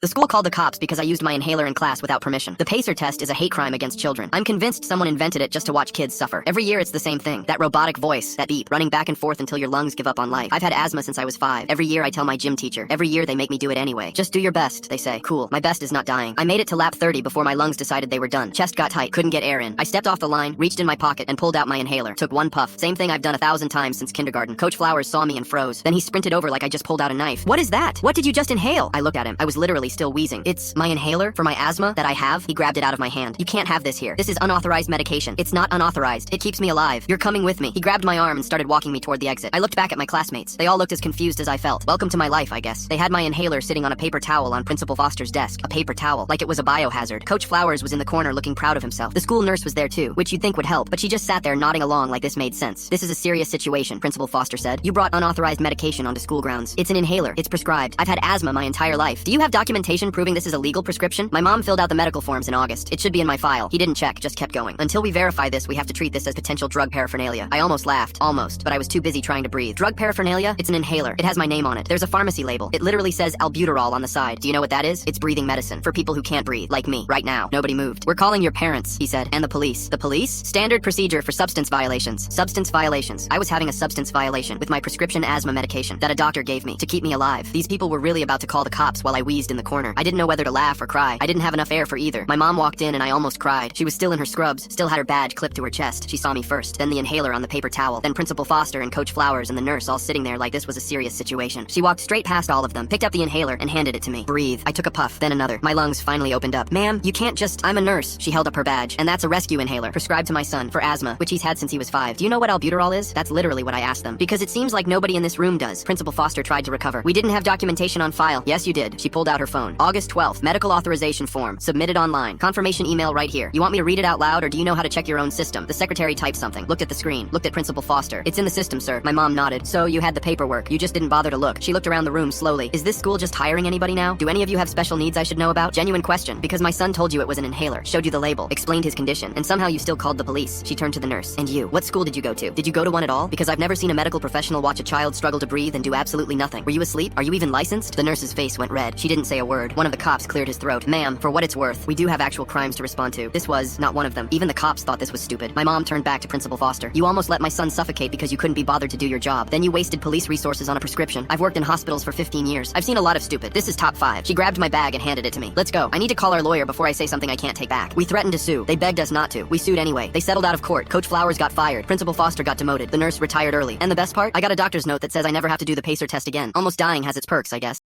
The school called the cops because I used my inhaler in class without permission. The PACER test is a hate crime against children. I'm convinced someone invented it just to watch kids suffer. Every year it's the same thing. That robotic voice, that beep, running back and forth until your lungs give up on life. I've had asthma since I was 5. Every year I tell my gym teacher. Every year they make me do it anyway. Just do your best, they say. Cool, my best is not dying. I made it to lap 30 before my lungs decided they were done. Chest got tight, couldn't get air in. I stepped off the line, reached in my pocket, and pulled out my inhaler. Took one puff. Same thing I've done 1,000 times since kindergarten. Coach Flowers saw me and froze. Then he sprinted over like I just pulled out a knife. What is that? What did you just inhale? I looked at him. I was literally still wheezing. It's my inhaler for my asthma that I have. He grabbed it out of my hand. You can't have this here. This is unauthorized medication. It's not unauthorized. It keeps me alive. You're coming with me. He grabbed my arm and started walking me toward the exit. I looked back at my classmates. They all looked as confused as I felt. Welcome to my life, I guess. They had my inhaler sitting on a paper towel on Principal Foster's desk. A paper towel, like it was a biohazard. Coach Flowers was in the corner looking proud of himself. The school nurse was there too, which you'd think would help, but she just sat there nodding along like this made sense. This is a serious situation, Principal Foster said. You brought unauthorized medication onto school grounds. It's an inhaler. It's prescribed. I've had asthma my entire life. Do you have documentation proving this is a legal prescription? My mom filled out the medical forms in August. It should be in my file. He didn't check, just kept going. Until we verify this, we have to treat this as potential drug paraphernalia. I almost laughed. Almost. But I was too busy trying to breathe. Drug paraphernalia? It's an inhaler. It has my name on it. There's a pharmacy label. It literally says albuterol on the side. Do you know what that is? It's breathing medicine for people who can't breathe, like me. Right now. Nobody moved. We're calling your parents, he said, and the police. The police? Standard procedure for substance violations. Substance violations. I was having a substance violation with my prescription asthma medication that a doctor gave me to keep me alive. These people were really about to call the cops while I wheezed in the corner. I didn't know whether to laugh or cry. I didn't have enough air for either. My mom walked in and I almost cried. She was still in her scrubs, still had her badge clipped to her chest. She saw me first, then the inhaler on the paper towel, then Principal Foster and Coach Flowers and the nurse all sitting there like this was a serious situation. She walked straight past all of them, picked up the inhaler, and handed it to me. Breathe. I took a puff, then another. My lungs finally opened up. Ma'am, you can't just... I'm a nurse. She held up her badge. And that's a rescue inhaler, prescribed to my son for asthma, which he's had since he was 5. Do you know what albuterol is? That's literally what I asked them. Because it seems like nobody in this room does. Principal Foster tried to recover. We didn't have documentation on file. Yes, you did. She pulled out her phone. August 12th, medical authorization form. Submitted online. Confirmation email right here. You want me to read it out loud or do you know how to check your own system? The secretary typed something. Looked at the screen. Looked at Principal Foster. It's in the system, sir. My mom nodded. So you had the paperwork. You just didn't bother to look. She looked around the room slowly. Is this school just hiring anybody now? Do any of you have special needs I should know about? Genuine question. Because my son told you it was an inhaler. Showed you the label. Explained his condition. And somehow you still called the police. She turned to the nurse. And you? What school did you go to? Did you go to one at all? Because I've never seen a medical professional watch a child struggle to breathe and do absolutely nothing. Were you asleep? Are you even licensed? The nurse's face went red. She didn't say a word. One of the cops cleared his throat. Ma'am, for what it's worth, we do have actual crimes to respond to. This was not one of them. Even the cops thought this was stupid. My mom turned back to Principal Foster. You almost let my son suffocate because you couldn't be bothered to do your job. Then you wasted police resources on a prescription. I've worked in hospitals for 15 years. I've seen a lot of stupid. This is top 5. She grabbed my bag and handed it to me. Let's go. I need to call our lawyer before I say something I can't take back. We threatened to sue. They begged us not to. We sued anyway. They settled out of court. Coach Flowers got fired. Principal Foster got demoted. The nurse retired early. And the best part? I got a doctor's note that says I never have to do the PACER test again. Almost dying has its perks, I guess.